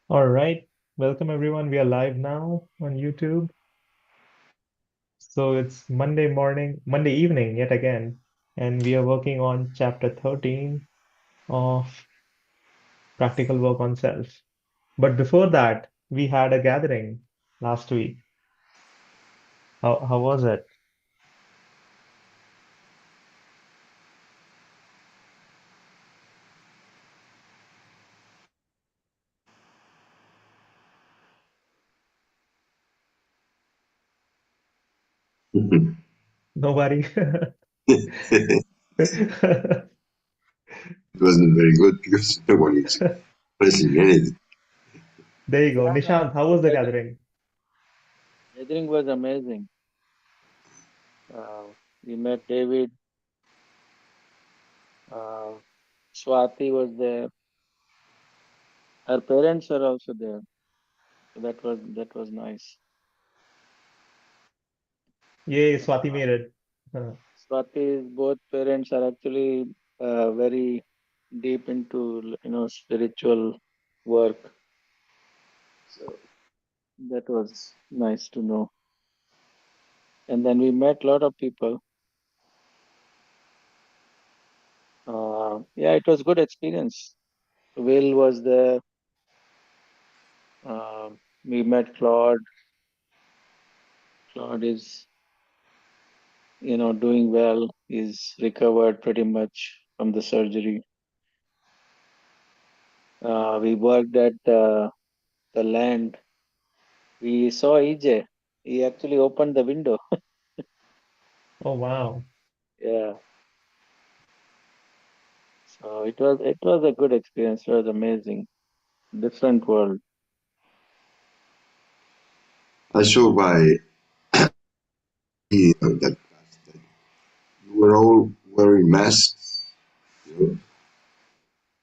All right. Welcome everyone. We are live now on YouTube. So it's Monday morning, Monday evening yet again, and we are working on chapter 13 of Practical Work on Self. But before that, we had a gathering last week. How was it? Nobody. It wasn't very good because no one is pressing anything. There you go. Yeah, Nishant, how was the gathering? gathering was amazing. We met David, uh, Swati was there. Her parents were also there. So that was nice. Yay, Swati Uh, made it. Uh, Swati's both parents are actually very deep into spiritual work. So that was nice to know. And then we met a lot of people. Yeah, it was good experience. Will was there. Uh, we met Claude. Claude is doing well. He's recovered pretty much from the surgery. We worked at the land. We saw EJ. He actually opened the window. oh wow. Yeah. So it was a good experience. It was amazing. Different world. I saw by that you were all wearing masks. You know.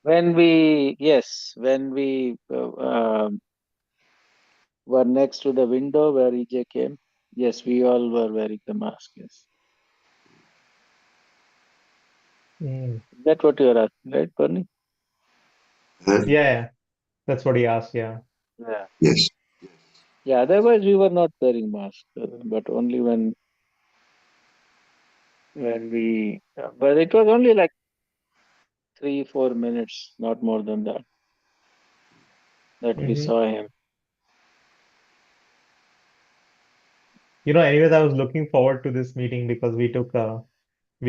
When we were next to the window where EJ came, yes, we all were wearing the mask. Yes. Mm. That's what you're asking, right, Bernie? Huh? Yeah, that's what he asked. Yeah. Yeah. Yes. Yeah. Otherwise, we were not wearing masks, but only when we. But it was only like 3-4 minutes, not more than that we hmm saw him. Anyways, I was looking forward to this meeting because we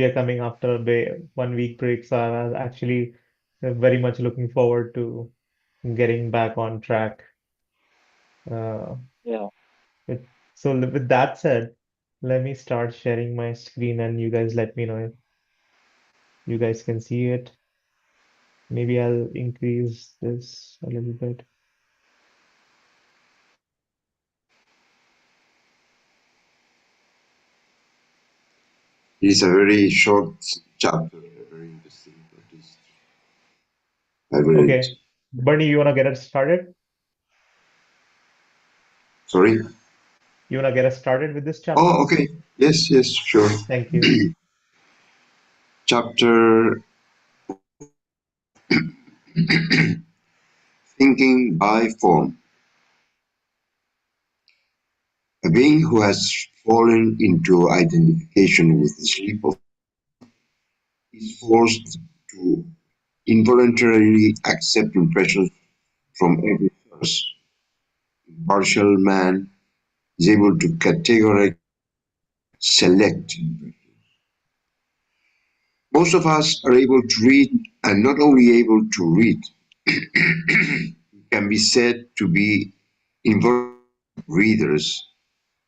are coming after a 1 week break, so I was actually very much looking forward to getting back on track. Uh, Yeah. with that said, let me start sharing my screen and you guys let me know if you guys can see it. Maybe I'll increase this a little bit. It's a very short chapter, very interesting. At least I read it. Okay, Bernie, you wanna get us started? Sorry? You wanna get us started with this chapter? Oh, okay. Yes, yes, sure. Thank you. Chapter Thinking by Form. A being who has fallen into identification with the sleep of is forced to involuntarily accept impressions from every source. Impartial man is able to categorically select impressions. Most of us are able to read, and not only able to read, can be said to be involuntary readers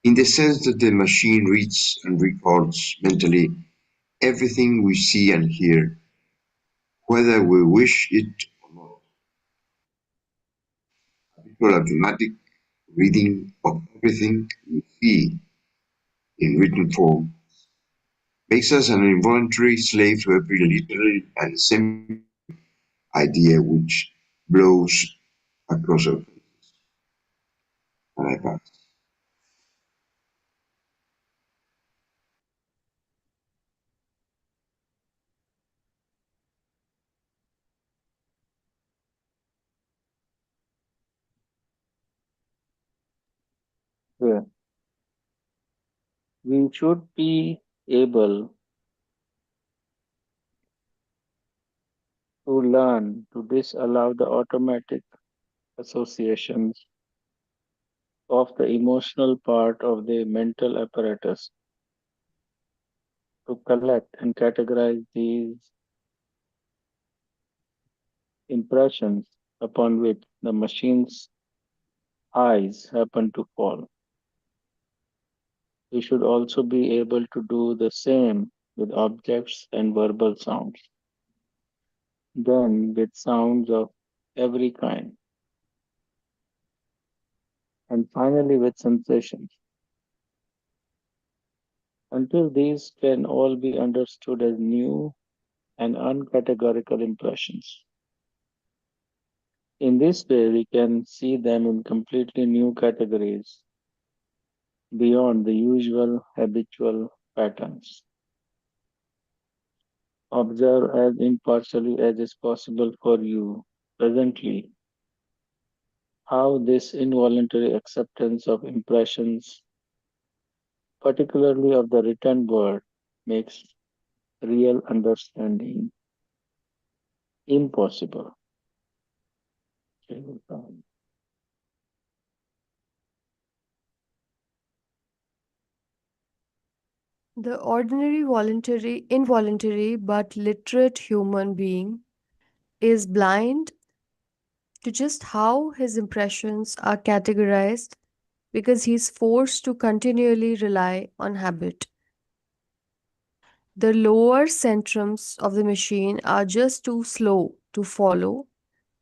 in the sense that the machine reads and records mentally everything we see and hear, whether we wish it or not. Habitual automatic reading of everything we see in written form makes us an involuntary slave to every literal and semi idea which blows across our faces. And I pass. Yeah. We should be able to learn to disallow the automatic associations of the emotional part of the mental apparatus to collect and categorize these impressions upon which the machine's eyes happen to fall. We should also be able to do the same with objects and verbal sounds, then with sounds of every kind, and finally with sensations. Until these can all be understood as new and uncategorical impressions. In this way, we can see them in completely new categories beyond the usual habitual patterns. Observe as impartially as is possible for you presently how this involuntary acceptance of impressions, particularly of the written word, makes real understanding impossible. The ordinary voluntary, involuntary but literate human being is blind to just how his impressions are categorized because he's forced to continually rely on habit. The lower centrums of the machine are just too slow to follow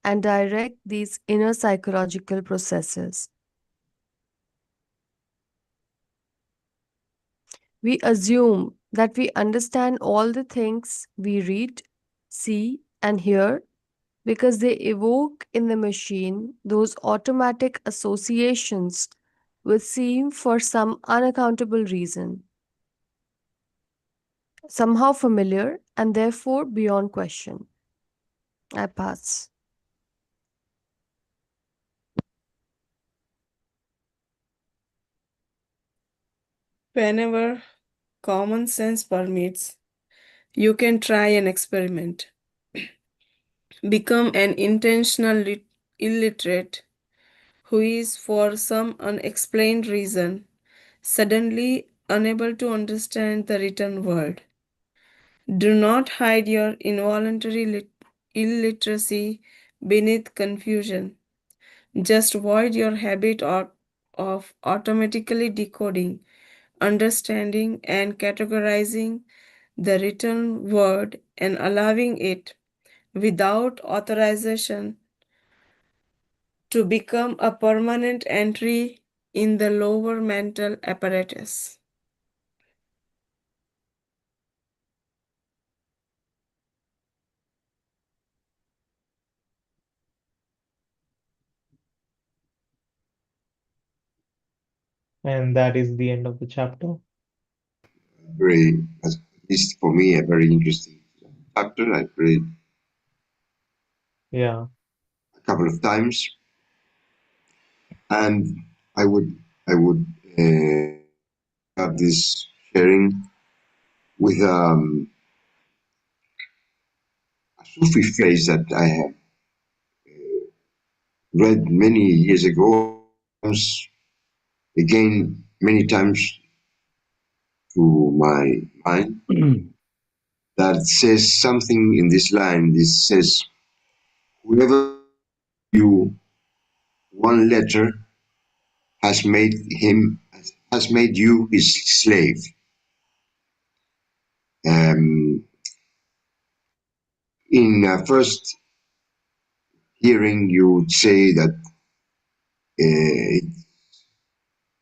and direct these inner psychological processes. We assume that we understand all the things we read, see, and hear because they evoke in the machine those automatic associations which seem for some unaccountable reason somehow familiar and therefore beyond question. I pass. Whenever common sense permits, you can try an experiment. Become an intentional illiterate who is, for some unexplained reason, suddenly unable to understand the written word. Do not hide your involuntary illiteracy beneath confusion. Just void your habit of automatically decoding, understanding, and categorizing the written word and allowing it, without authorization, to become a permanent entry in the lower mental apparatus. And that is the end of the chapter. Very, at least for me, a very interesting chapter. I've read Yeah. a couple of times, and I would have this sharing with a Sufi phrase that I have read many years ago, comes again many times to my mind, that says something in this line. This says, whoever you one letter has made him has made you his slave. Um, in first hearing, you would say that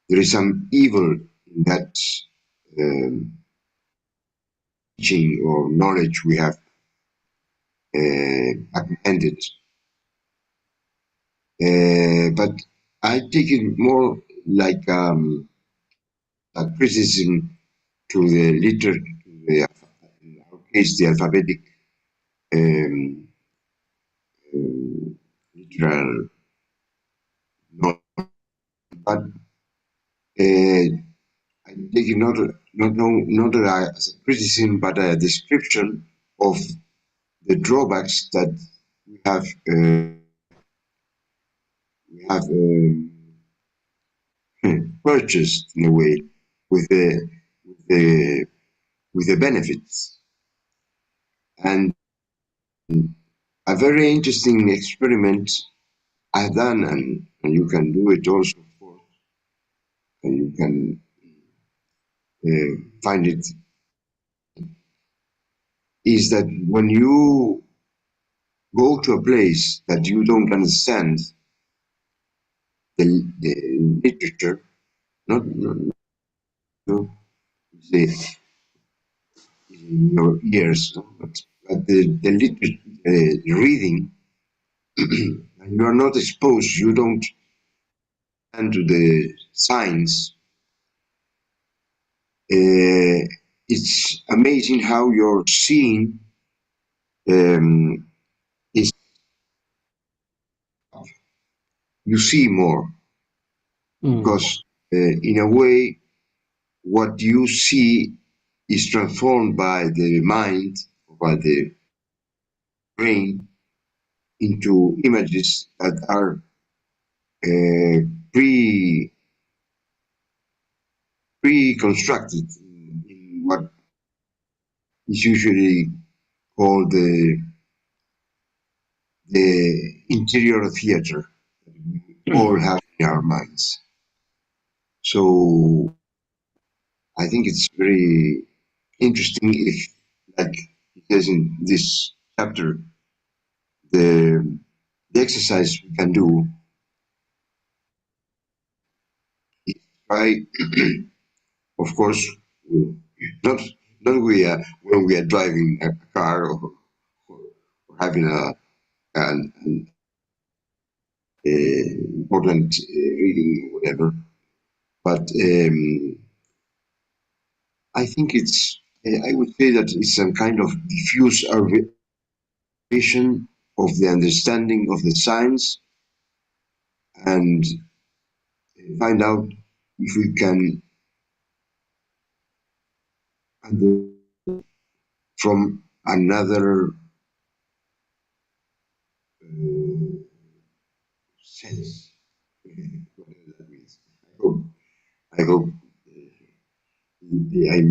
there is some evil in that teaching or knowledge we have apprehended. But I take it more like a criticism to the in our case, the alphabetic um, literal knowledge. But I take it not as a criticism, but a description of the drawbacks that we have we have purchased in a way with the with the benefits. And a very interesting experiment I've done, and you can do it also, of course, and you can find it, is that when you go to a place that you don't understand the literature, not the in your ears, no? But the reading, and you are not exposed, you don't enter the signs. It's amazing how your seeing is, you see more, because in a way, what you see is transformed by the mind, by the brain, into images that are pre pre-constructed in what is usually called the interior theater that we all have in our minds. So I think it's very interesting if, like it says in this chapter, the exercise we can do is try, of course, not when we are driving a car or having an important reading or whatever. But I think I would say that it's some kind of diffuse vision of the understanding of the science, and find out if we can, from another sense, whatever that means. I hope I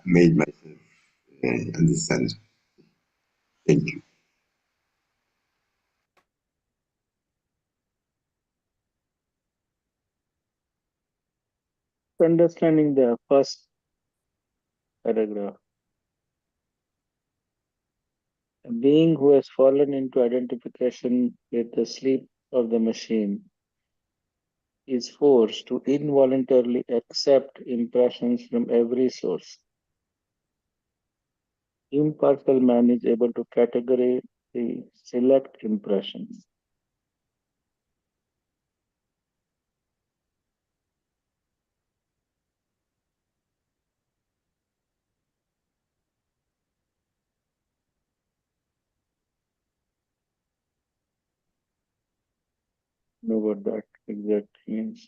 made myself understand. Thank you. Understanding the first paragraph. A being who has fallen into identification with the sleep of the machine is forced to involuntarily accept impressions from every source. Impartial man is able to categorically select impressions. Know what that exact means.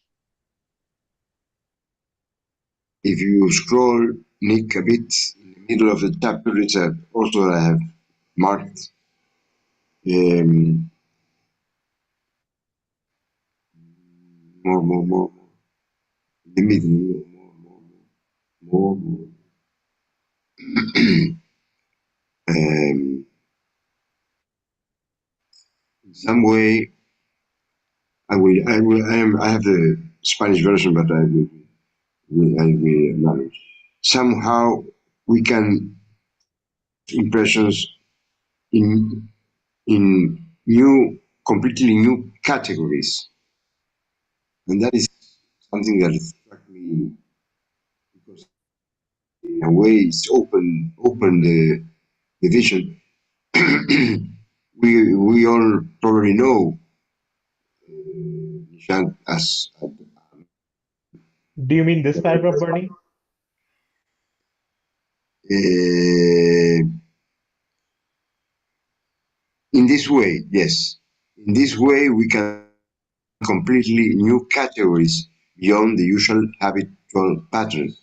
If you scroll, Nick, a bit in the middle of the chapter, it's also I have marked more. The middle, more. In some way, I have the Spanish version, but I will manage. Somehow we can impressions in completely new categories, and that is something that struck me, because in a way it's open the vision. we all probably know as Do you mean this paragraph, Bernie? in this way, yes. In this way, we can completely new categories beyond the usual habitual patterns.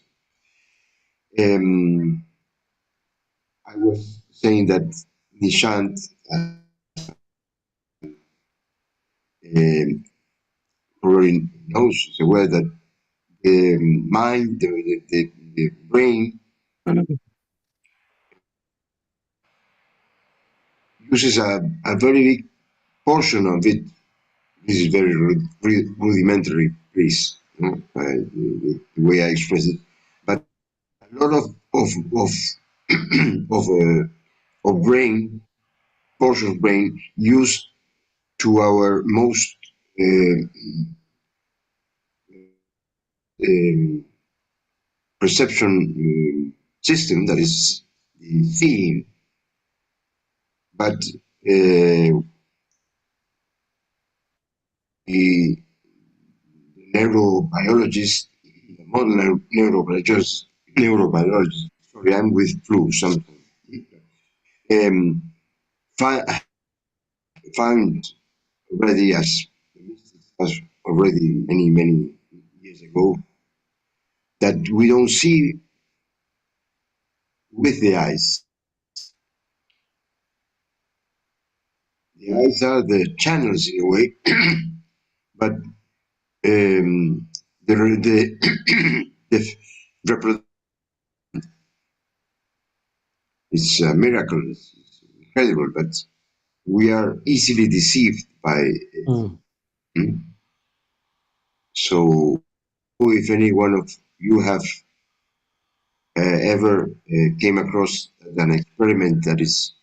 I was saying that Nishant probably knows the way that the mind, the brain uses a very big portion of it. This is very rudimentary, please, the way I express it. But a lot of of brain, portion of brain, used to our most perception system, that is the seeing. But the neurobiologist, the modern neurobiologist, sorry, I'm with flu something, found already, as already many years ago, that we don't see with the eyes. The eyes are the channels in a way, but the the it's a miracle, it's incredible, but we are easily deceived by it. So, if any one of you have ever came across an experiment that is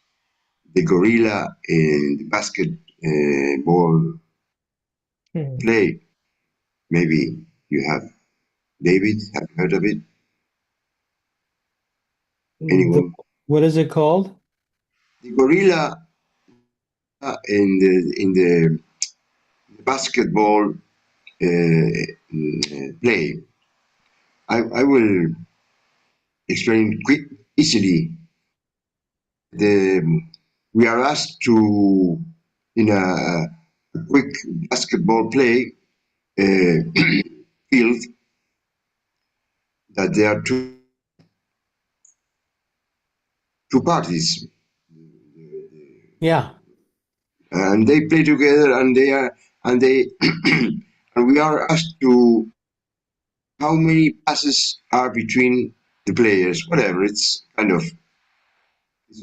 the gorilla in the basketball play, maybe you have. David, have you heard of it? Anyone? What is it called? The gorilla in the basketball play. I will explain easily. We are asked to, in a quick basketball play field, that there are two parties. Yeah. And they play together, and and we are asked to how many passes are between the players. Whatever, it's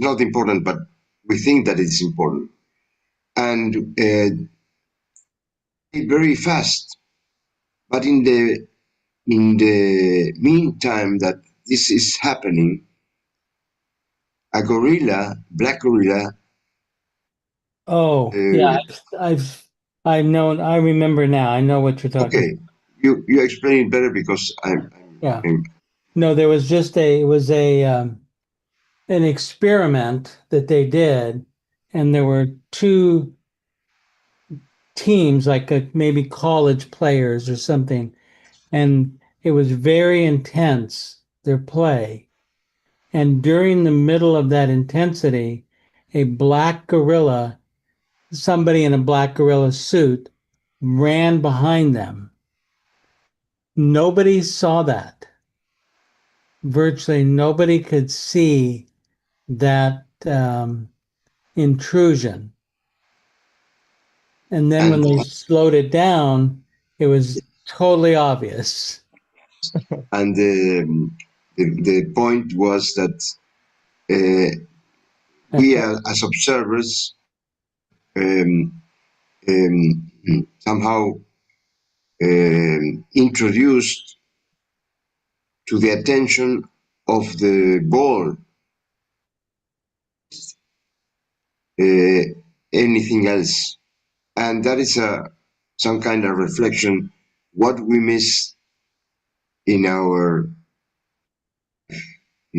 not important, but we think that it's important. And very fast. But in the meantime that this is happening, a gorilla, black gorilla. Oh, yeah. I remember now. I know what you're talking. Okay, you explain it better because Yeah. No, there was just it was an experiment that they did, and there were two teams, like maybe college players or something, and it was very intense, their play. And during the middle of that intensity, a black gorilla, somebody in a black gorilla suit, ran behind them. Nobody saw that. Virtually nobody could see that intrusion. And then when they slowed it down, it was totally obvious. And the point was that we as observers somehow introduced to the attention of the ball anything else, and that is some kind of reflection what we miss in a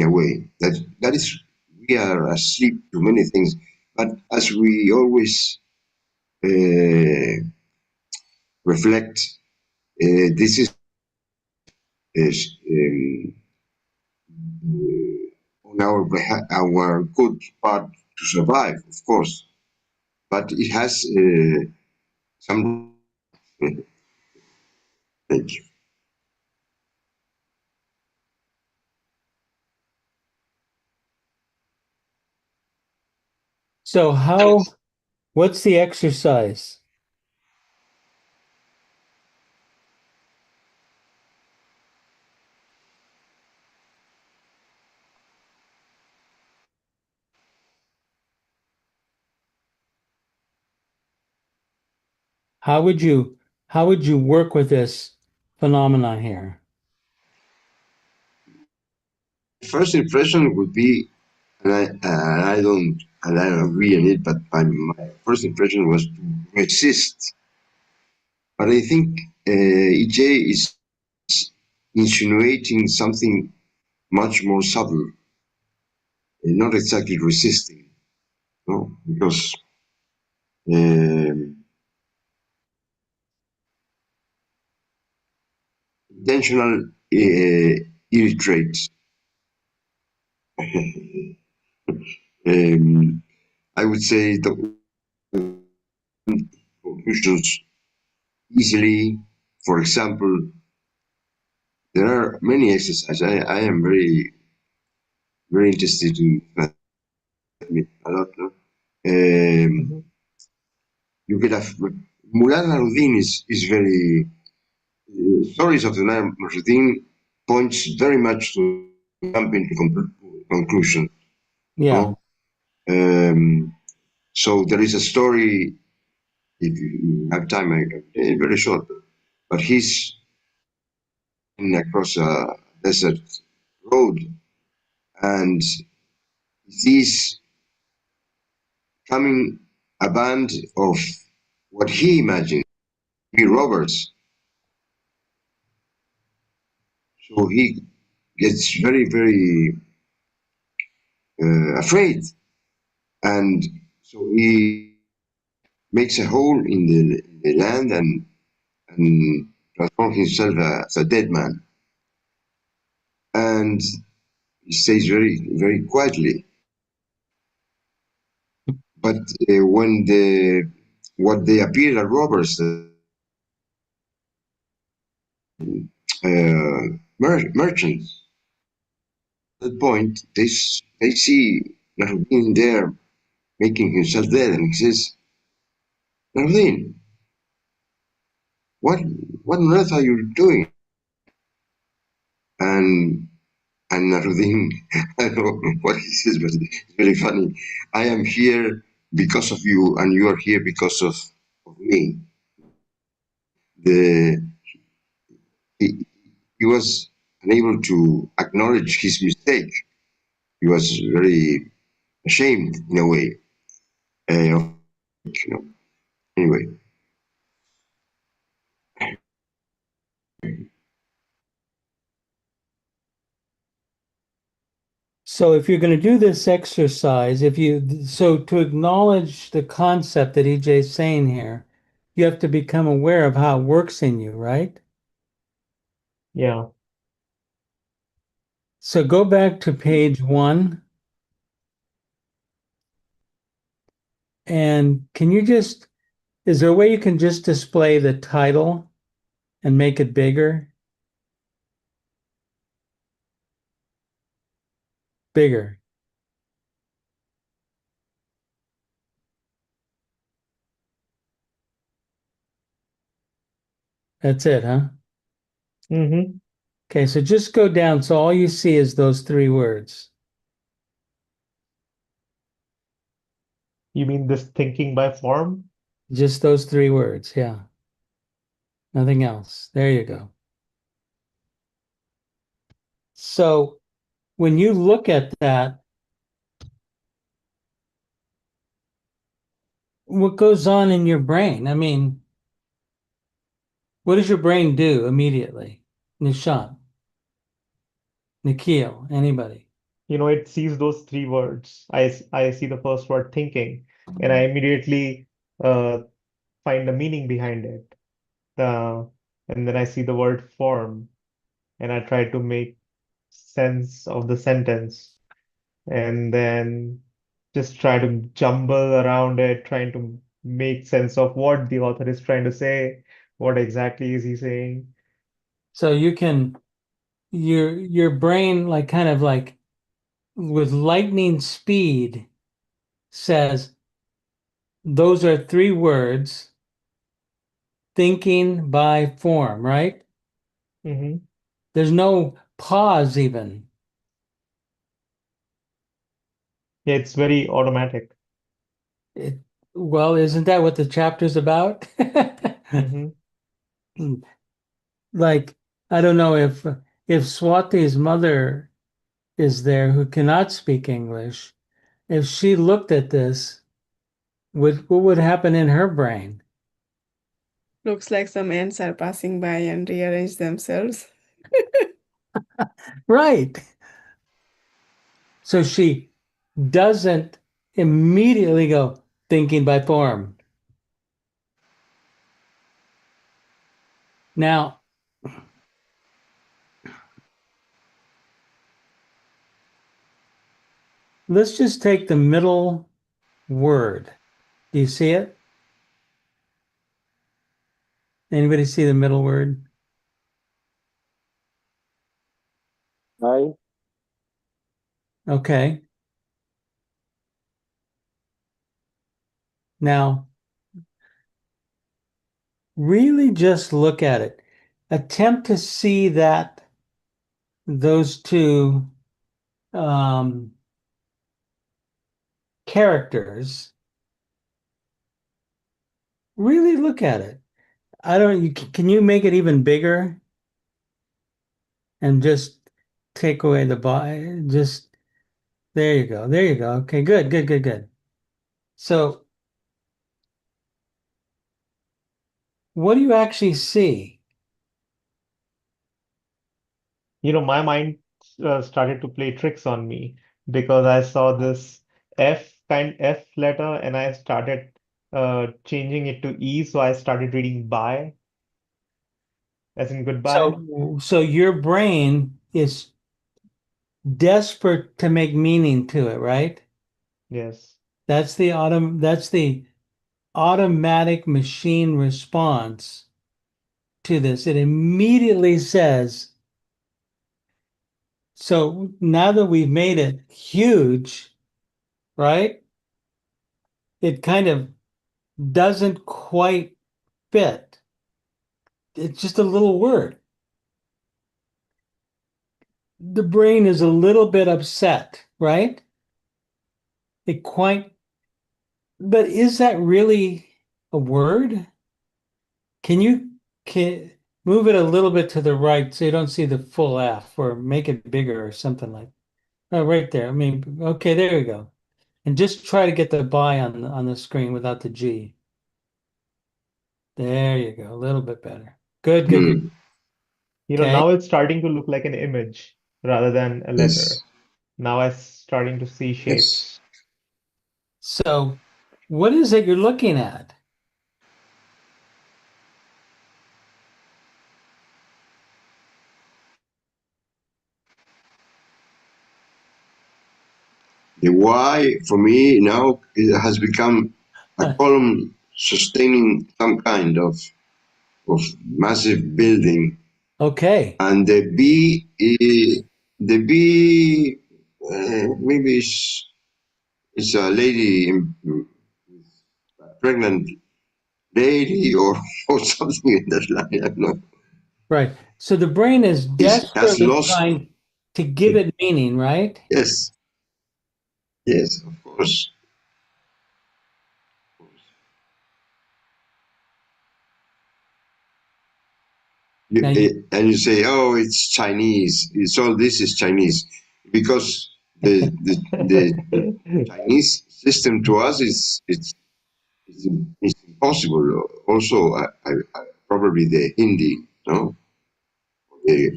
way that is we are asleep to many things, but as we always reflect, this is on our good part to survive, of course, but it has some. Thank you. So what's the exercise? How would you work with this phenomenon here? First impression would be, I don't agree on it, but my first impression was to resist. But I think EJ is insinuating something much more subtle, not exactly resisting, no, because intentional illiterate. I would say the conclusions easily. For example, there are many exercises. I am very interested in a lot. No? Mhm. You get a Mullah Nasruddin is very stories of the Nasruddin points very much to jump into conclusion. Yeah. No? So there is a story. If you have time, very short, but he's across a desert road and sees coming a band of what he imagined to be robbers. So he gets very afraid, and so he makes a hole in the land and transforms himself as a dead man, and he stays very quietly. But when what they appear are robbers, merchants. At that point, they see Nasruddin there making himself dead, and he says, Nasruddin, what what on earth are you doing? And Nasruddin, I don't know what he says, but it's very funny. I am here because of you, and you are here because of me. The he was unable to acknowledge his mistake. He was very ashamed in a way. You know. Anyway, So if you're going to do this exercise, to acknowledge the concept that EJ is saying here, you have to become aware of how it works in you, right? Yeah. So go back to page 1 and is there a way you can just display the title and make it bigger? Bigger. That's it, huh? Mm-hmm. Okay, so just go down. So all you see is those 3 words. You mean this thinking by form? Just those 3 words. Yeah. Nothing else. There you go. So when you look at that, what goes on in your brain? I mean, what does your brain do immediately? Nishant, Nikhil, anybody? It sees those three words. I see the first word thinking, and I immediately uh, find the meaning behind it. Uh, and then I see the word form, and I try to make sense of the sentence, and then just try to jumble around it, trying to make sense of what the author is trying to say, what exactly is he saying. So your brain like kind of like with lightning speed says, those are three words, thinking by form, right? Mm-hmm. There's no pause even. Yeah, it's very automatic. Well, isn't that what the chapter's about? Mm-hmm. Like, I don't know if Swati's mother is there who cannot speak English, if she looked at this, what would happen in her brain? Looks like some ants are passing by and rearrange themselves. Right. So she doesn't immediately go thinking by form. Now, let's just take the middle word. Do you see it? Anybody see the middle word? I. Okay. Now, really just look at it. Attempt to see that those two characters. Really look at it. I don't. Can you make it even bigger and just take away the by? Just there you go. There you go. Okay, good, good, good, good. So, what do you actually see? My mind started to play tricks on me because I saw this F letter and I started changing it to E, so I started reading by, as in goodbye. So your brain is desperate to make meaning to it, right? Yes. That's the automatic machine response to this. It immediately says, so now that we've made it huge, right? It kind of doesn't quite fit. It's just a little word. The brain is a little bit upset, right? It quite, but is that really a word? Can you can move it a little bit to the right so you don't see the full F, or make it bigger or something like. Oh, right there. I mean, okay, there you go. And just try to get the by on the screen without the G. There you go. A little bit better. Good, good, good. Hmm. Okay. Now it's starting to look like an image rather than a Yes. letter. Now I'm starting to see Yes. shapes. So, what is it you're looking at? The Y for me now it has become a column sustaining some kind of massive building, Okay. and the B maybe is a lady, a pregnant lady, or something in that line. I don't know. Right. So the brain is It has desperately lost. trying to give it meaning, right? Yes, yes, of course. Now you, And you say, "Oh, it's Chinese. It's all this is Chinese," because the Chinese system to us is it's impossible. Also, probably the Hindi, no,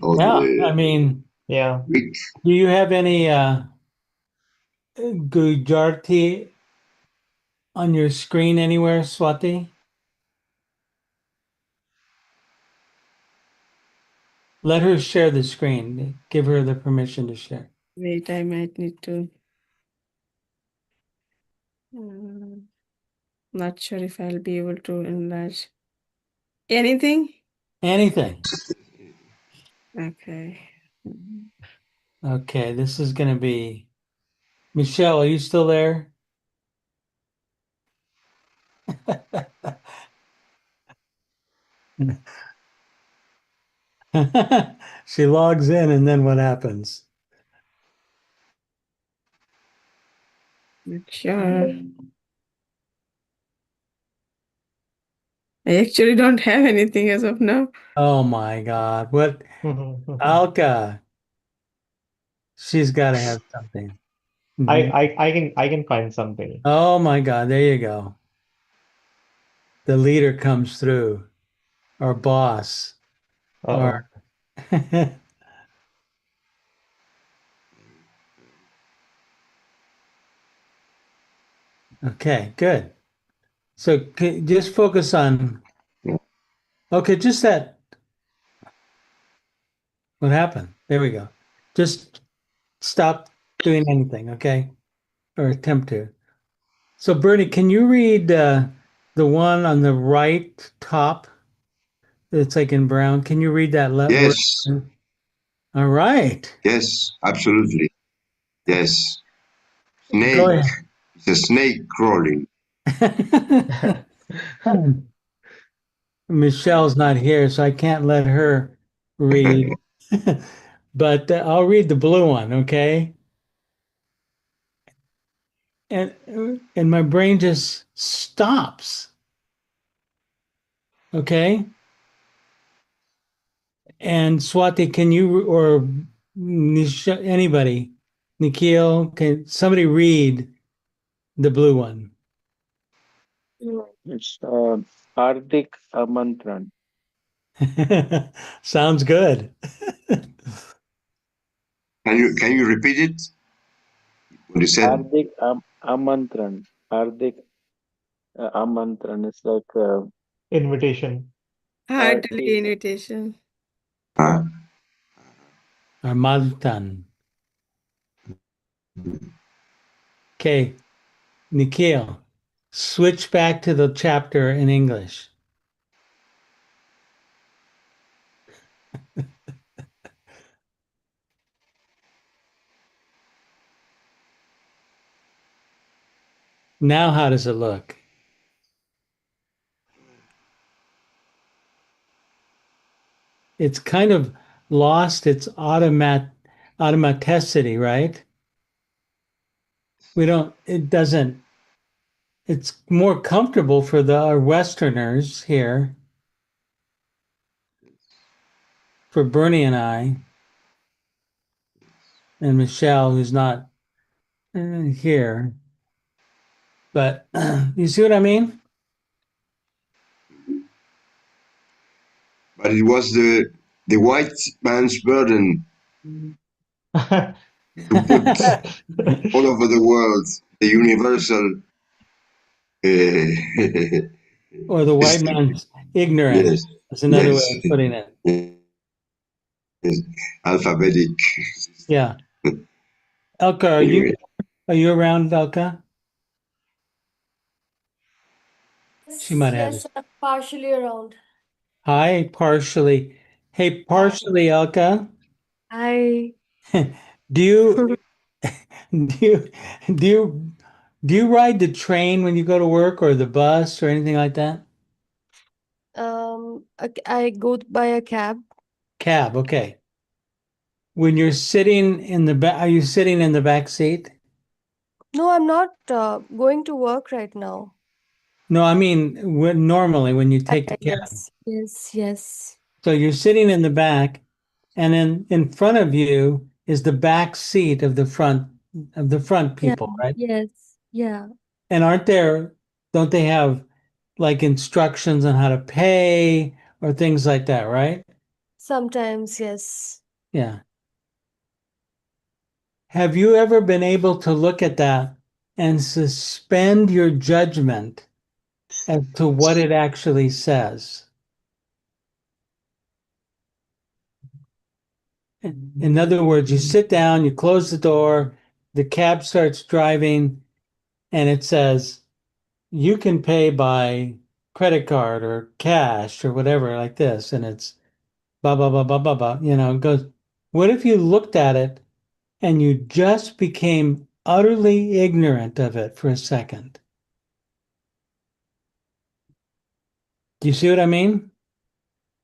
or yeah, I the mean, Yeah. Greek. do you have any Gujarati on your screen anywhere, Swati? Let her share the screen. Give her the permission to share. Wait, I might need to. Uh, Not sure if I'll be able to enlarge anything. Anything. Okay. Okay, this is going to be Michelle. Are you still there? She logs in, and then what happens? Not sure. I actually don't have anything as of now. Oh my God. What? Alka. She's got to have something. I can find something. Oh my God. There you go. The leader comes through, our boss, Uh-oh. our. Okay, good. So just focus on. Okay, just that. What happened? There we go. Just stop doing anything, okay? Or attempt to. So, Bernie, can you read the one on the right top? It's like in brown. Can you read that word? Yes, All right. yes, absolutely. Yes. Go Snake. ahead. It's a snake crawling. Michelle's not here, so I can't let her read. But I'll read the blue one, okay? And my brain just stops. Okay? And Swati, can you or anybody, Nikhil, can somebody read the blue one? It's Hardik Amantran. Sounds good. Can you repeat it? What you said? Hardik Amantran. Hardik Amantran is like Invitation. Heartily hearty. invitation. Huh? Armaltan. Okay, Nikhil, switch back to the chapter in English. Now, how does it look? It's kind of lost its automaticity, right? It doesn't, it's more comfortable for our Westerners here, for Bernie and I, and Michelle, who's not here. But you see what I mean? But it was the white man's burden to put all over the world the universal. Or the white man's ignorance. Yes, That's another way yes, of putting it. yes, alphabetic. Yeah. Elka, Anyway, are you around, Elka? She Yes, might have yes, it. I'm partially around. Hi, partially. Hey, partially, Elka. I Do you do you do you do you ride the train when you go to work or the bus or anything like that? I go by a cab. Cab, okay. When you're sitting in the back, are you sitting in the back seat? No, I'm not going to work right now. No, I mean normally when you take the cab. Yes, yes, yes. So you're sitting in the back, and then in front of you is the back seat of the front Yeah, people, right? yes, yeah. And don't they have like instructions on how to pay or things like that, right? Sometimes, yes. Yeah. Have you ever been able to look at that and suspend your judgment as to what it actually says? In other words, you sit down, you close the door, the cab starts driving, and it says, you can pay by credit card or cash or whatever like this. And it's blah, blah, blah, blah, blah, blah. It goes, what if you looked at it and you just became utterly ignorant of it for a second? Do you see what I mean?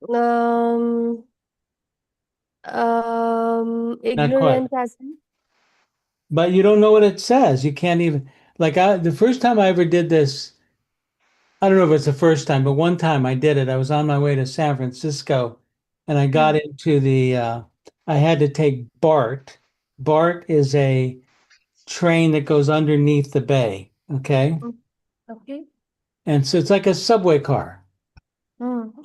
Um, Not quite. ignorant as in? But you don't know what it says. You can't even like the first time I ever did this, I don't know if it's the first time, but one time I did it. I was on my way to San Francisco and I got into I had to take BART. BART is a train that goes underneath the bay. Okay. Mm, okay. And so it's like a subway car.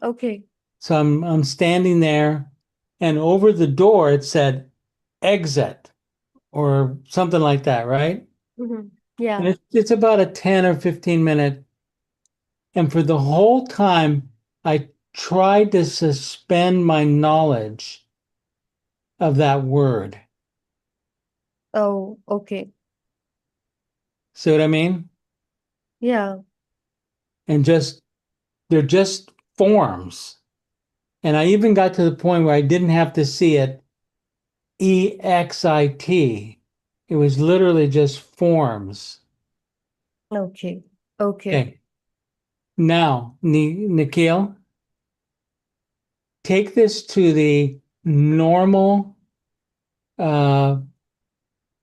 Okay. So I'm standing there and over the door it said exit or something like that, right? And Yeah. it's about a 10 or 15 minute. And for the whole time, I tried to suspend my knowledge of that word. Oh, okay. See what I mean? Yeah. And they're just forms. And I even got to the point where I didn't have to see it EXIT. It was literally just forms. Okay. Okay. Okay. Now, Nikhil, take this to the normal uh,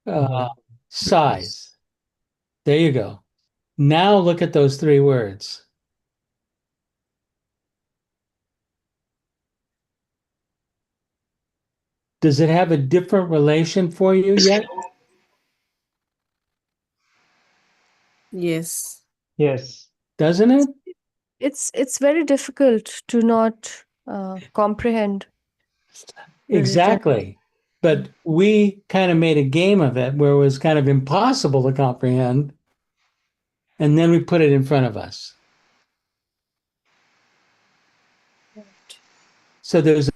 Mhm. size. There you go. Now look at those three words. Does it have a different relation for you yet? Yes. Yes. Doesn't it? It's very difficult to not comprehend the written. Exactly. But we kind of made a game of it where it was kind of impossible to comprehend. And then we put it in front of us. So there's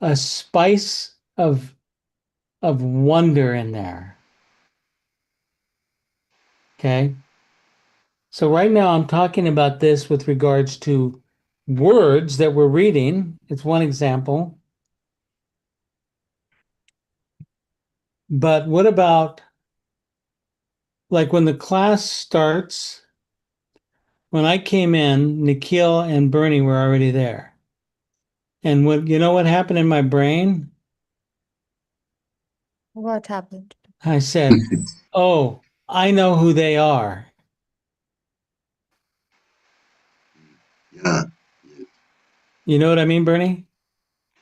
a spice of wonder in there. Okay. So right now I'm talking about this with regards to words that we're reading. It's one example. But what about like when the class starts? When I came in, Nikhil and Bernie were already there. And what happened in my brain? What happened? I said, "Oh, I know who they are." Yeah. You know what I mean, Bernie?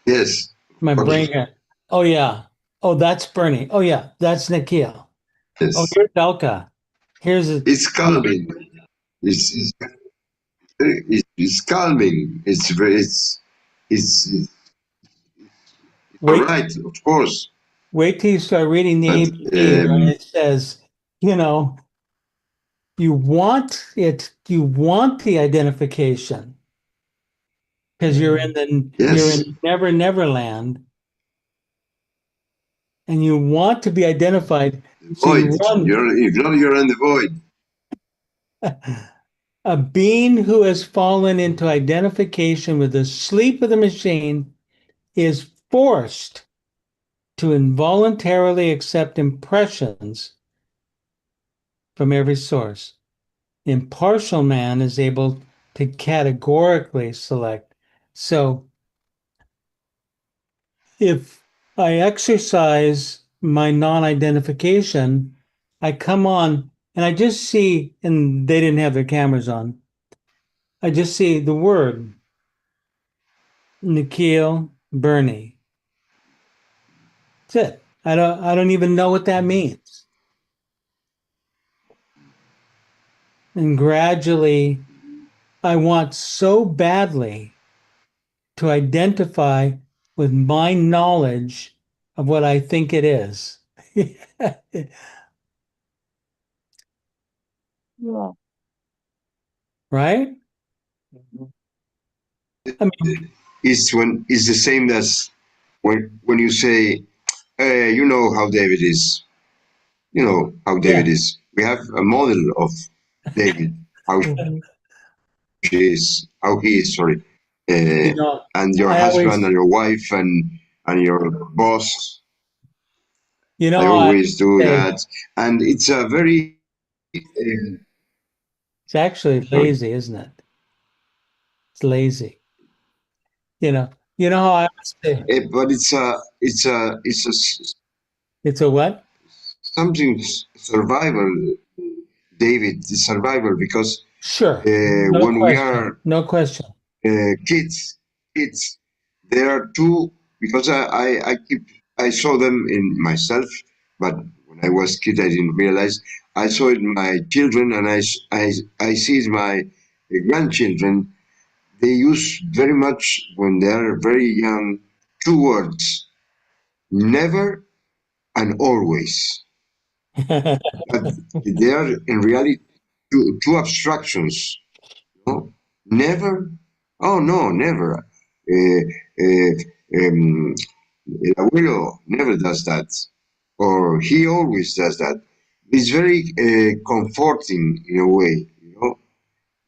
Yes. My Of brain course. got, "Oh yeah. Oh, that's Bernie. Oh yeah, that's Nikhil. Oh, Yes. here's Elka. Here's a It's calming. It's it's calming. It's all wait right, of course. wait till you start reading the But ABA where it says, you know, you want the identification because you're yes, in Never Land and you want to be identified, so void. you run. You're in the void. A being who has fallen into identification with the sleep of the machine is forced to involuntarily accept impressions from every source. Impartial man is able to categorically select. So if I exercise my non identification, I come on and I just see, and they didn't have their cameras on, I just see the word Nikhil Bernie. That's it. I don't even know what that means. And gradually I want so badly to identify with my knowledge of what I think it is. Yeah. Right? Mhm. I mean, It's the same as when you say, you know how David is. You know how David yeah. is. We have a model of David, how Mhm. how he is. Sorry, You know, and your I husband and always, your wife and your boss. I I always do say that, and it's a very uh, it's actually sorry. lazy, isn't it? It's lazy. You know how I would say But it's a what? something survival, David. It's survival because Sure. No when we question. are No question. kids, there are two because I saw them in myself, but when I was kid I didn't realize. I saw it in my children, and I see it in my grandchildren. They use very much when they are very young two words: never and always. But they are in reality two abstractions. No, never. Oh no, never. Uh, um, El abuelo never does that, or he always does that. It's very comforting in a way,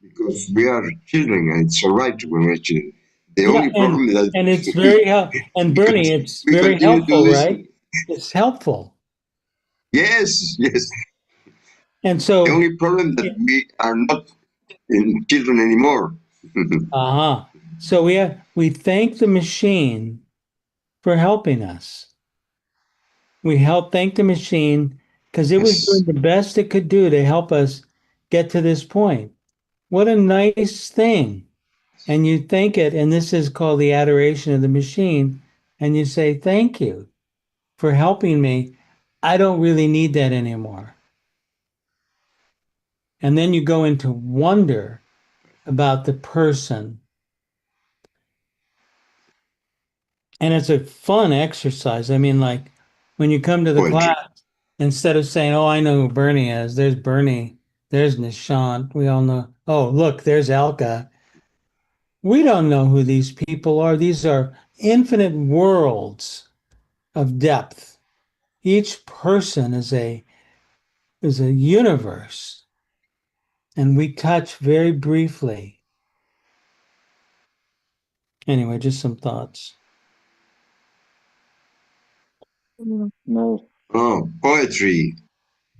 because we are children, and it's all right when we're children. The Yeah, only problem that and it's very and we, Bernie, it's we very continue to do helpful, this. right? It's helpful. Yes, yes. And The so, only problem that we are not in children anymore. uh-huh. So we thank the machine for helping us. We thank the machine because it was Yes. doing the best it could do to help us get to this point. What a nice thing. And you thank it, and this is called the adoration of the machine, and you say, thank you for helping me. I don't really need that anymore. And then you go into wonder about the person. And it's a fun exercise. I mean, like when you come to the Poetry. class, instead of saying, oh, I know who Bernie is, there's Bernie, there's Nishant, we all know. Oh, look, there's Alka. We don't know who these people are. These are infinite worlds of depth. Each person is a universe, and we touch very briefly. Anyway, just some thoughts. No. Oh, poetry,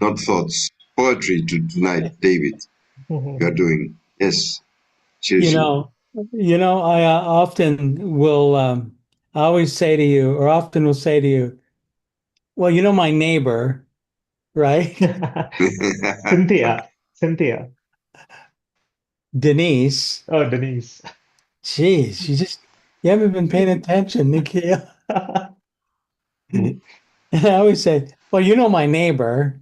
not thoughts. Poetry tonight, David. You are doing. Yes, You seriously. know, I often will, I always say to you, or often will say to you, well, my neighbor, right? Cynthia. Denise. Oh, Denise. Geez, you haven't been paying attention, Nikhil. And I always say, well, my neighbor,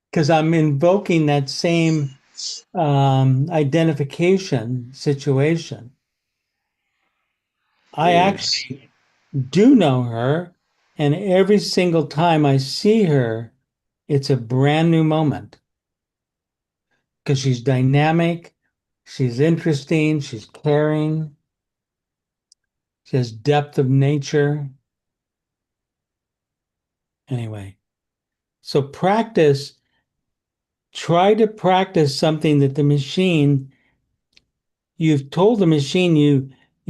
because I'm invoking that same identification situation. I Yes. actually do know her, and every single time I see her, it's a brand new moment because she's dynamic, she's interesting, she's caring, she has depth of nature. Anyway, so try to practice something that you've told the machine you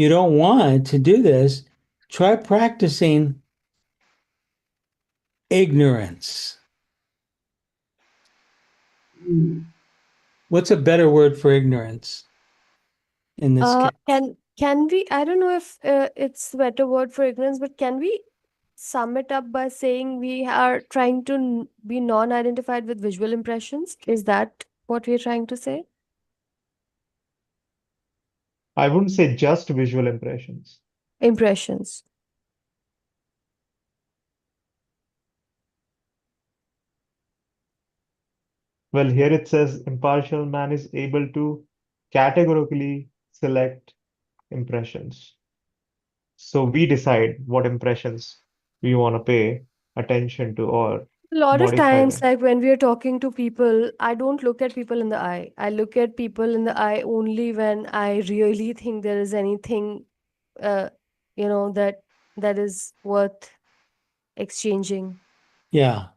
don't want to do this. Try practicing ignorance. What's a better word for ignorance in this case? Can we, I don't know if it's the better word for ignorance, but can we sum it up by saying we are trying to be non-identified with visual impressions? Is that what we're trying to say? I wouldn't say just visual impressions. Impressions. Well, here it says impartial man is able to categorically select impressions. So we decide what impressions we want to pay attention to or A lot of modify times, them. like when we are talking to people, I don't look at people in the eye. I look at people in the eye only when I really think there is anything, uh, that is worth exchanging. Yeah.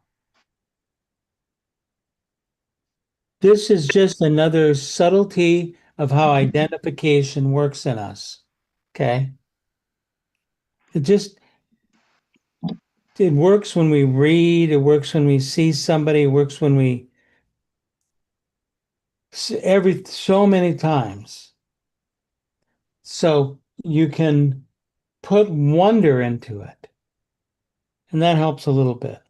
This is just another subtlety of how identification works in us. Okay. It just, it works when we read, it works when we see somebody, it works when so many times. So you can put wonder into it. And that helps a little bit.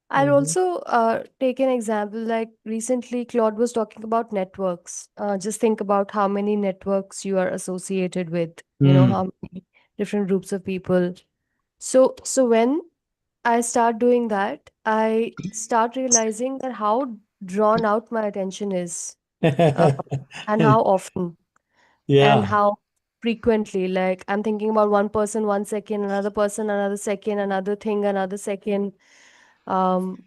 I'll Mhm. also take an example. Like recently, Claude was talking about networks. Just think about how many networks you are associated with, Mm. how many different groups of people. So when I start doing that, I start realizing that how drawn out my attention is, uh, and how often and Yeah, how frequently. Like I'm thinking about one person 1 second, another person another second, another thing another second. Um,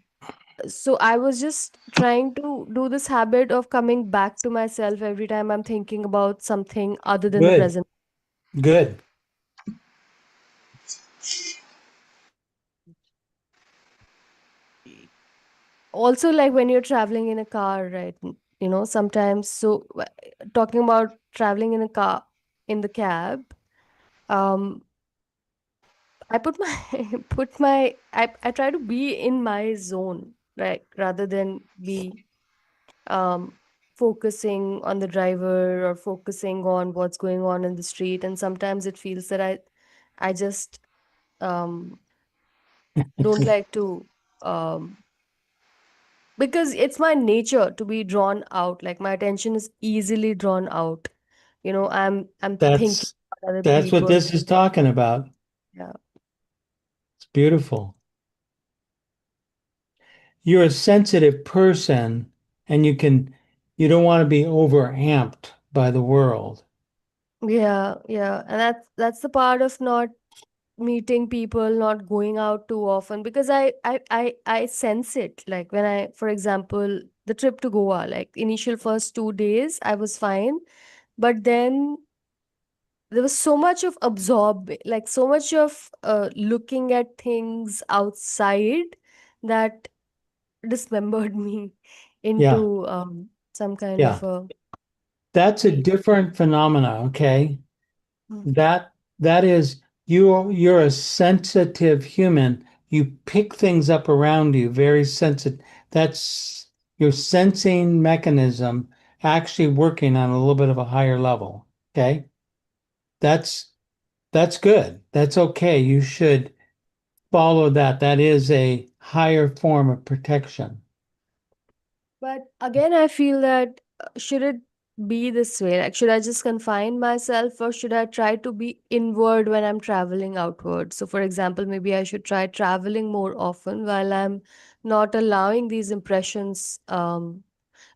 so I was just trying to do this habit of coming back to myself every time I'm thinking about something other than the good, present. good. Also, like when you're traveling in a car, right? Sometimes. So, talking about traveling in a car, in the cab, um, I put my I try to be in my zone, right? Rather than be um focusing on the driver or focusing on what's going on in the street. And sometimes it feels that I just um don't like to um because it's my nature to be drawn out. Like my attention is easily drawn out. I'm thinking That's about other that's what people. this is talking about. Yeah. It's beautiful. You're a sensitive person and you don't want to be overamped by the world. Yeah, yeah. And that's the part of not meeting people, not going out too often, because I sense it. Like when I, for example, the trip to Goa, like initial first 2 days, I was fine, but then there was so much of like so much of looking at things outside that dismembered me Yeah, into some kind yeah. of a That's a state. different phenomena, okay? Mm. That is you're a sensitive human. You pick things up around you, very sensitive. That's your sensing mechanism actually working on a little bit of a higher level. Okay? That's that's good. That's okay. You should follow that. That is a higher form of protection. But again, I feel that should it be this way? Like, should I just confine myself or should I try to be inward when I'm traveling outward? So, for example, maybe I should try traveling more often while I'm not allowing these impressions.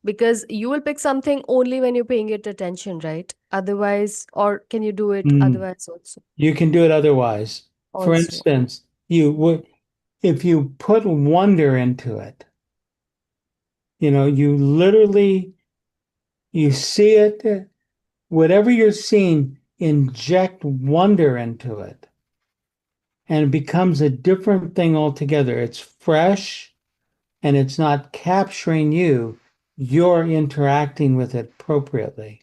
Because you will pick something only when you're paying it attention, right? Otherwise, or can you do it Mm. otherwise also? You can do it otherwise. For Also. instance, you would if you put wonder into it, you literally you see it, whatever you're seeing, inject wonder into it, and it becomes a different thing altogether. It's fresh and it's not capturing you. You're interacting with it appropriately.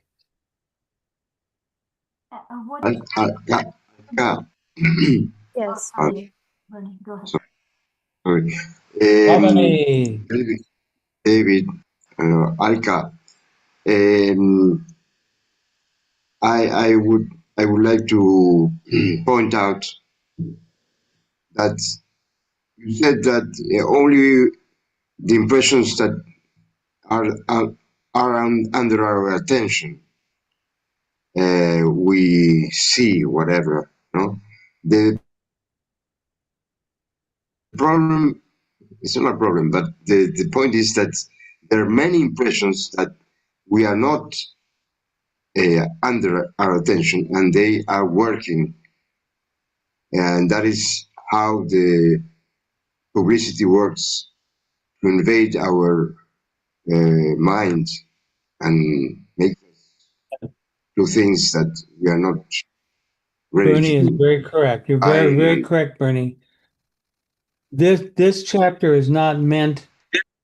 Al- Alka, Alka, Yes, uh, Bernie. Bernie, go ahead. sorry. Avani. David, David, Alka, um, I would like to point out that you said that only the impressions that are under our attention, we see whatever. No, the problem it's not a problem, but the point is that there are many impressions that we are not under our attention, and they are working, and that is how the publicity works to invade our mind and make us do things that we are not ready to Bernie is do. very correct. You're very, very I correct, Bernie. This chapter is not meant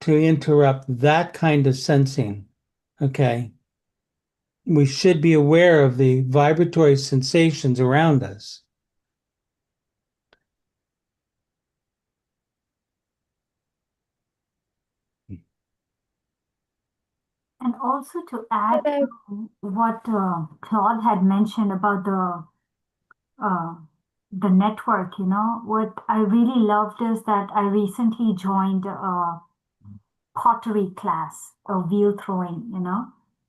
to interrupt that kind of sensing. Okay. We should be aware of the vibratory sensations around us. And also to add But I, to what Claude had mentioned about uh, the network, what I really loved is that I recently joined a pottery class, a wheel throwing, and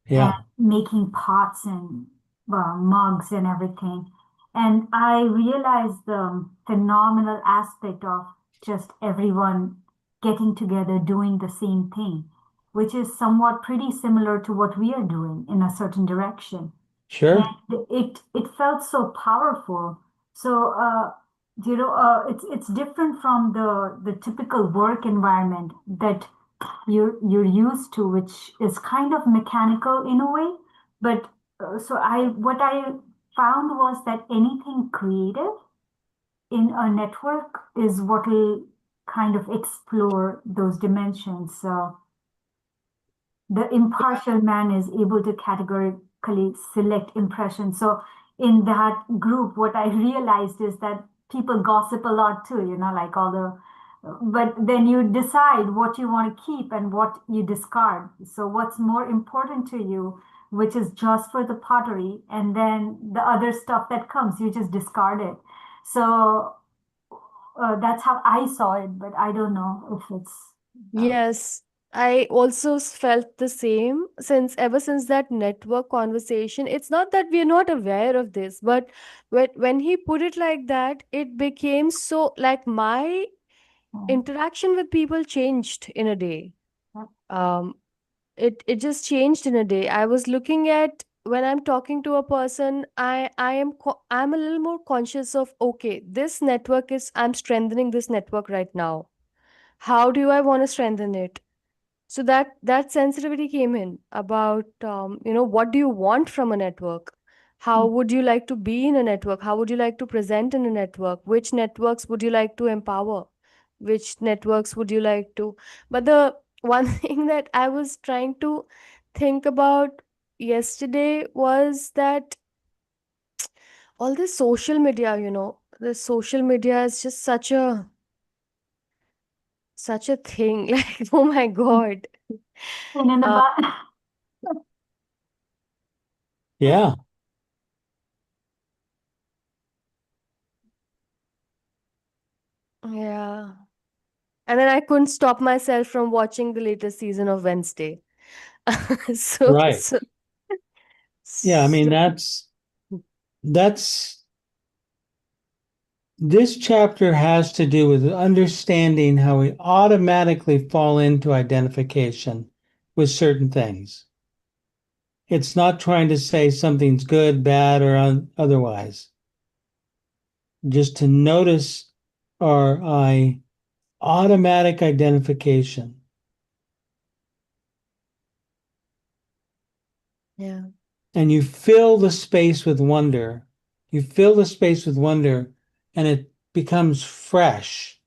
Yeah, making pots and mugs and everything. And I realized the phenomenal aspect of just everyone getting together doing the same thing, which is somewhat pretty similar to what we are doing in a certain direction. sure. And it felt so powerful. So it's different from the typical work environment that you're used to, which is kind of mechanical in a way. But so I what I found was that anything creative in a network is what will kind of explore those dimensions. So the impartial man is able to categorically select impressions. So in that group, what I realized is that people gossip a lot too, like all the, but then you decide what you want to keep and what you discard. So what's more important to you, which is just for the pottery, and then the other stuff that comes, you just discard it. So that's how I saw it, but I don't know if it's. yes, I also felt the same since ever since that network conversation. It's not that we're not aware of this, but when he put it like that, it became so like my interaction with people changed in a day. Um, it just changed in a day. I was looking at when I'm talking to a person, I'm a little more conscious of, okay, this network is, I'm strengthening this network right now. How do I want to strengthen it? So that sensitivity came in about, what do you want from a network? How would you like to be in a network? How would you like to present in a network? Which networks would you like to empower? Which networks would you like to? But the one thing that I was trying to think about yesterday was that all this social media, the social media is just such a thing. Like, oh my God. And in the Uh, Yeah, yeah. And then I couldn't stop myself from watching the latest season of Wednesday. So, right. so, Yeah, I mean so that's this chapter has to do with understanding how we automatically fall into identification with certain things. It's not trying to say something's good, bad, or otherwise. Just to notice our automatic identification. yeah. And you fill the space with wonder. You fill the space with wonder, and it becomes fresh.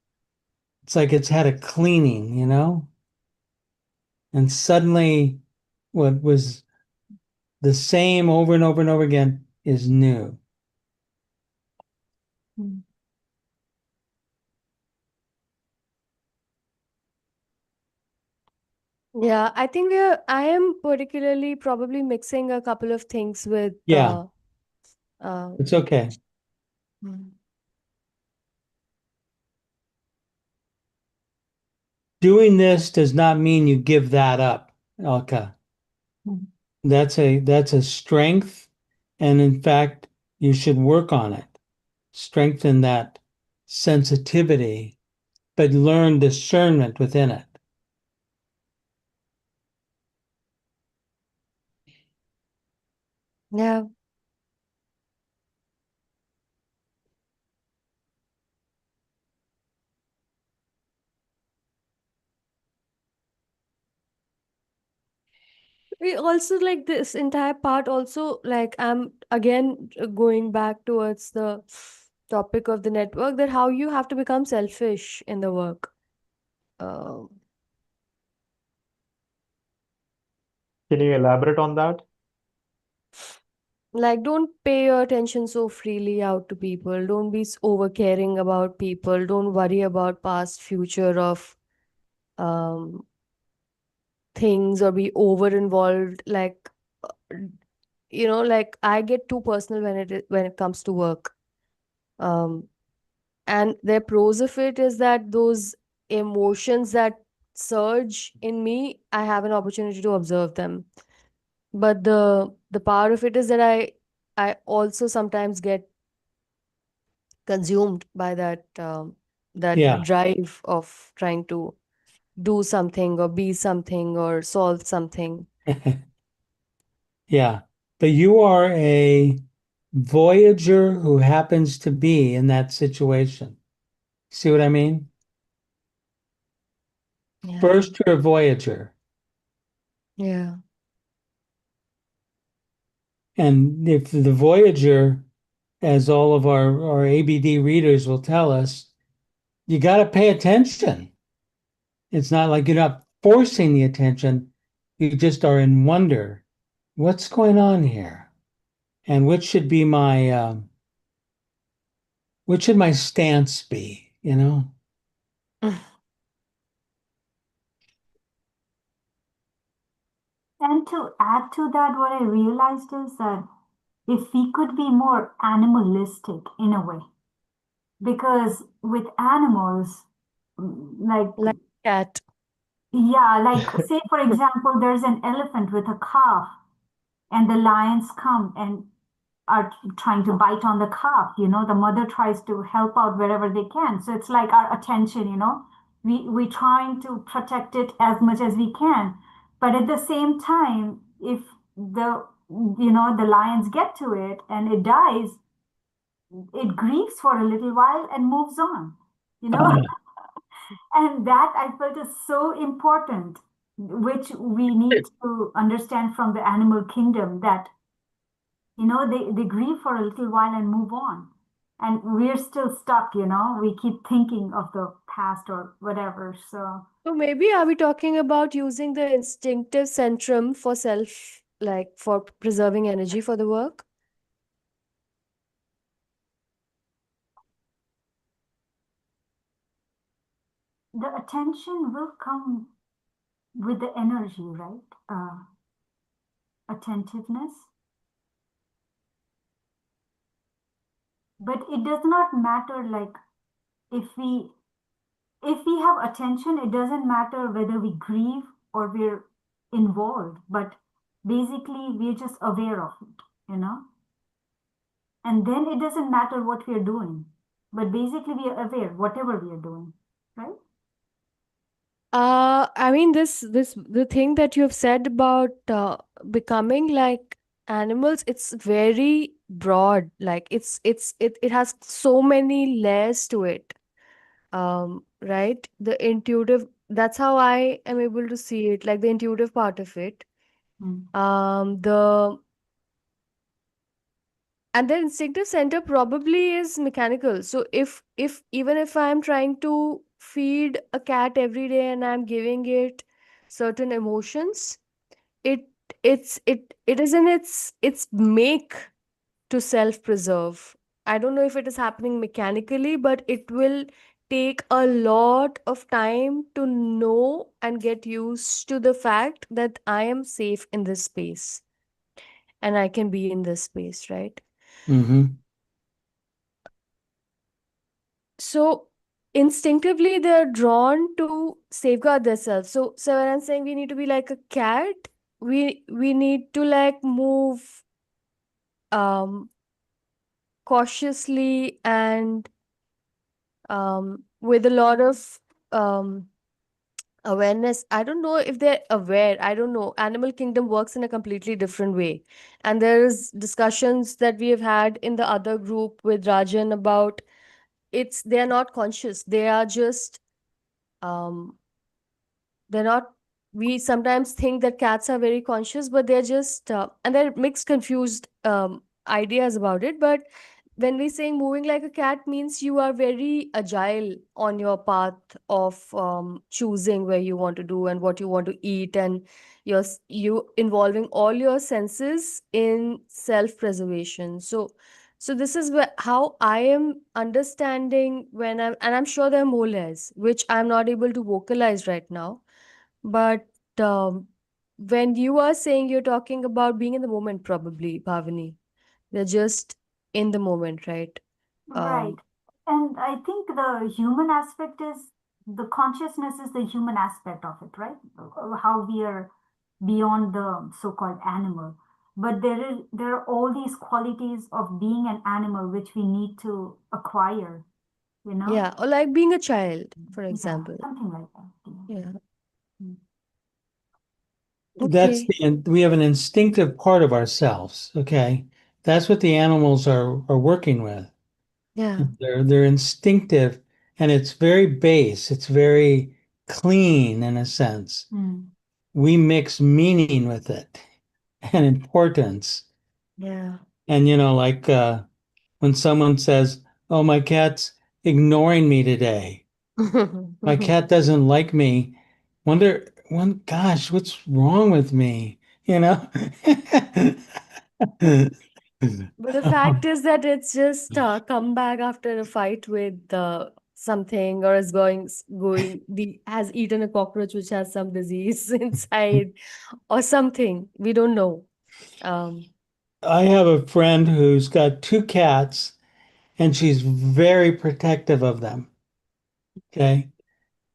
It's like it's had a cleaning. And suddenly what was the same over and over and over again is new. Mm. Yeah, I think I am particularly probably mixing a couple of things with Yeah, uh it's okay. mm, Doing this does not mean you give that up, Elka. mm. That's a strength, and in fact, you should work on it. Strengthen that sensitivity, but learn discernment within it. Yeah. We also like this entire part also like I'm again going back towards the topic of the network, that how you have to become selfish in the work. Um Can you elaborate on that? like don't pay your attention so freely out to people, don't be over caring about people, don't worry about past future of um things or be over involved. Like, like I get too personal when it comes to work. Um, and the pros of it is that those emotions that surge in me, I have an opportunity to observe them. But the power of it is that I also sometimes get consumed by that Yeah. drive of trying to do something or be something or solve something. Yeah. But you are a voyager who happens to be in that situation. See what I mean? Yeah. First, you're a voyager. Yeah. And if the voyager, as all of our ABD readers will tell us, you got to pay attention. It's not like you're not forcing the attention, you just are in wonder. What's going on here? And what should my stance be, you know? And to add to that, what I realized is that if we could be more animalistic in a way, because with animals, like, Like cat. yeah, like, say, for example, there's an elephant with a calf, and the lions come and are trying to bite on the calf. The mother tries to help out wherever they can. So it's like our attention, we trying to protect it as much as we can. But at the same time, if the lions get to it and it dies, it grieves for a little while and moves on, you know. And that I felt is so important, which we need to understand from the animal kingdom, that they grieve for a little while and move on, and we're still stuck. We keep thinking of the past or whatever. So So maybe are we talking about using the instinctive centrum for self, like for preserving energy for the work? the attention will come with the energy, right? Attentiveness, but it does not matter, like, if we have attention, it doesn't matter whether we grieve or we're involved, but basically we're just aware of it. And then it doesn't matter what we are doing, but basically we are aware whatever we are doing, right? I mean, the thing that you have said about becoming like animals, it's very broad. Like it has so many layers to it. Right? The intuitive, that's how I am able to see it, like the intuitive part of it. Mm. The and the instinctive center probably is mechanical. So if even if I'm trying to feed a cat every day and I'm giving it certain emotions, it it is in its make to self preserve. I don't know if it is happening mechanically, but it will take a lot of time to know and get used to the fact that I am safe in this space and I can be in this space, right? Mm-hmm. So instinctively they're drawn to safeguard themselves. So when I'm saying we need to be like a cat, we need to like move um cautiously and with a lot of um awareness. I don't know if they're aware. I don't know. Animal kingdom works in a completely different way. And there's discussions that we have had in the other group with Rajan about they're not conscious. They are just um they're not we sometimes think that cats are very conscious, but they're just and they're mixed confused ideas about it. But when we say moving like a cat means you are very agile on your path of choosing where you want to do and what you want to eat, and you involving all your senses in self preservation. So this is how I am understanding and I'm sure there are more layers which I'm not able to vocalize right now, but when you are saying you're talking about being in the moment, probably, Bhavani. They're just in the moment, right? Right. And I think the human aspect is the consciousness is the human aspect of it, right? How we are beyond the so-called animal. But there are all these qualities of being an animal which we need to acquire, you know? Yeah, or like being a child, for Yeah, example. something like that. Yeah. That's Okay. we have an instinctive part of ourselves. Okay. That's what the animals are working with. Yeah. They're instinctive and it's very base. It's very clean in a sense. Mm. We mix meaning with it and importance. Yeah. And like when someone says, "Oh, my cat's ignoring me today. My cat doesn't like me." Gosh, what's wrong with me? You know? But the fact is that it's just come back after a fight with something, or is going the has eaten a cockroach which has some disease inside or something. We don't know. Um, I have a friend who's got two cats and she's very protective of them. Okay.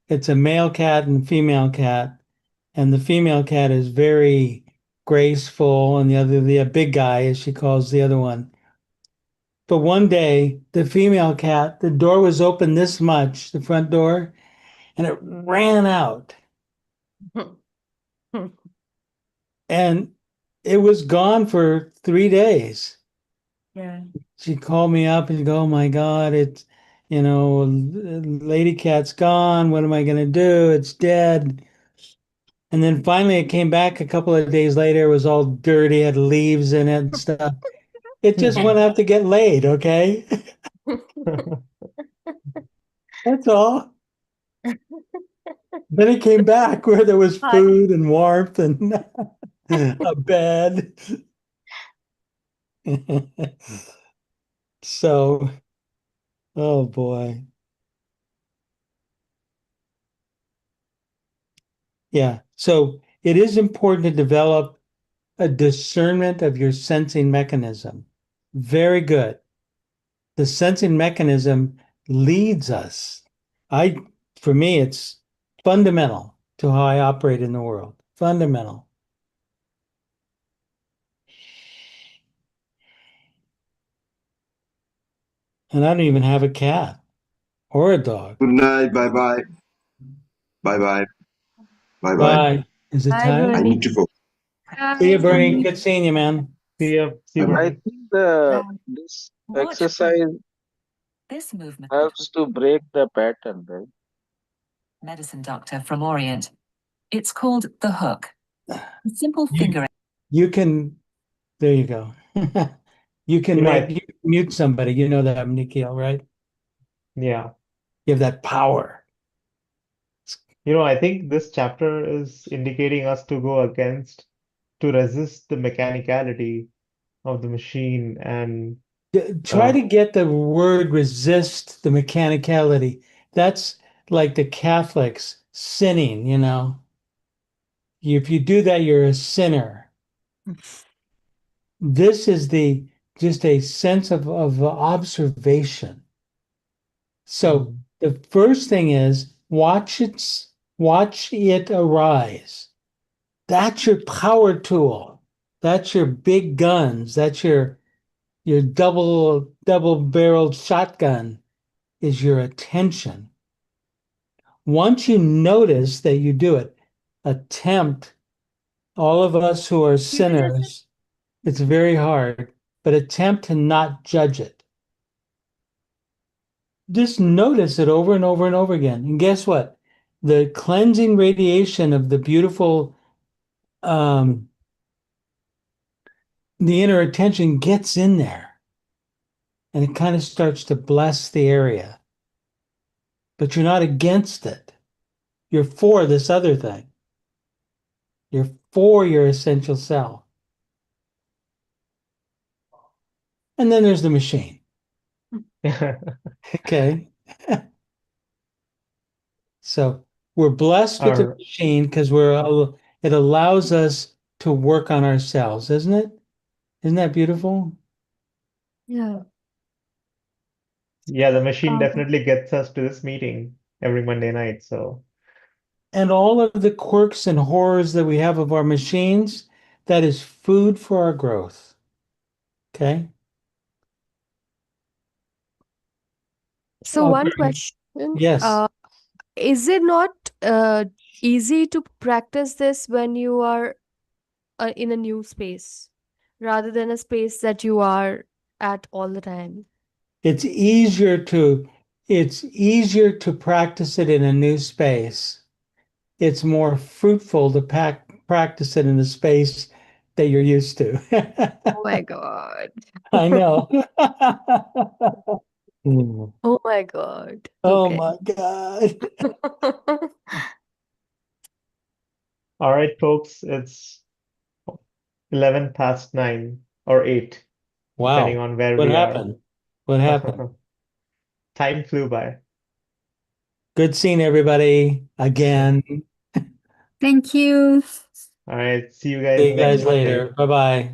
It's a male cat and female cat. And the female cat is very graceful, and the big guy, as she calls the other one. But one day, the female cat, the door was open this much, the front door, and it ran out. And it was gone for 3 days. yeah. She called me up and go, "Oh my God, lady cat's gone. What am I going to do? It's dead." And then finally it came back a couple of days later. It was all dirty, had leaves in it and stuff. It just went out to get laid, okay? That's all. Then it came back where there was Hi. food and warmth and a bed. So, oh boy. Yeah. So it is important to develop a discernment of your sensing mechanism. Very good. The sensing mechanism leads us. For me, it's fundamental to how I operate in the world. Fundamental. And I don't even have a cat or a dog. Good night. Bye bye. Bye bye. Bye bye. Bye. Is it Bye, time? I need Bernie. to go. See you, Bye. Bernie. Good seeing you, man. See you, Bye bye. I Bernie. think the Bye. this Watch exercise this movement helps to break the pattern, right? medicine doctor from Orient. It's called the hook. A simple You, finger. you can, there you go. You can You know, you can mute somebody. You know that, Nikhil, right? yeah. You have that power. I think this chapter is indicating us to resist the mechanicality of the machine and Try to get the word resist the mechanicality. That's like the Catholics sinning, If you do that, you're a sinner. This is just a sense of observation. So the first thing is watch it arise. That's your power tool. That's your big guns. That's your double-barreled shotgun is your attention. Once you notice that you do it, attempt, all of us who are sinners, it's very hard, but attempt to not judge it. Just notice it over and over and over again. And guess what? The cleansing radiation of the beautiful, the inner attention gets in there and it kind of starts to bless the area. But you're not against it. You're for this other thing. You're for your essential self. And then there's the machine. Okay. So we're blessed with the Our machine because It allows us to work on ourselves, isn't it? Isn't that beautiful? Yeah. Yeah, the machine Um, definitely gets us to this meeting every Monday night. So, And all of the quirks and horrors that we have of our machines, that is food for our growth. Okay? So one question, Yes. is it not easy to practice this when you are in a new space rather than a space that you are at all the time? It's easier to practice it in a new space. It's more fruitful to practice it in the space that you're used to. Oh my God. I know. Oh Oh my God. Okay. my God. all right, folks, it's 11 past 9 or 8, depending Wow. on where What we are. happened? What happened? Time flew by. Good seeing everybody again. Thank you. All right, see you See guys you next guys Monday. later. Bye bye.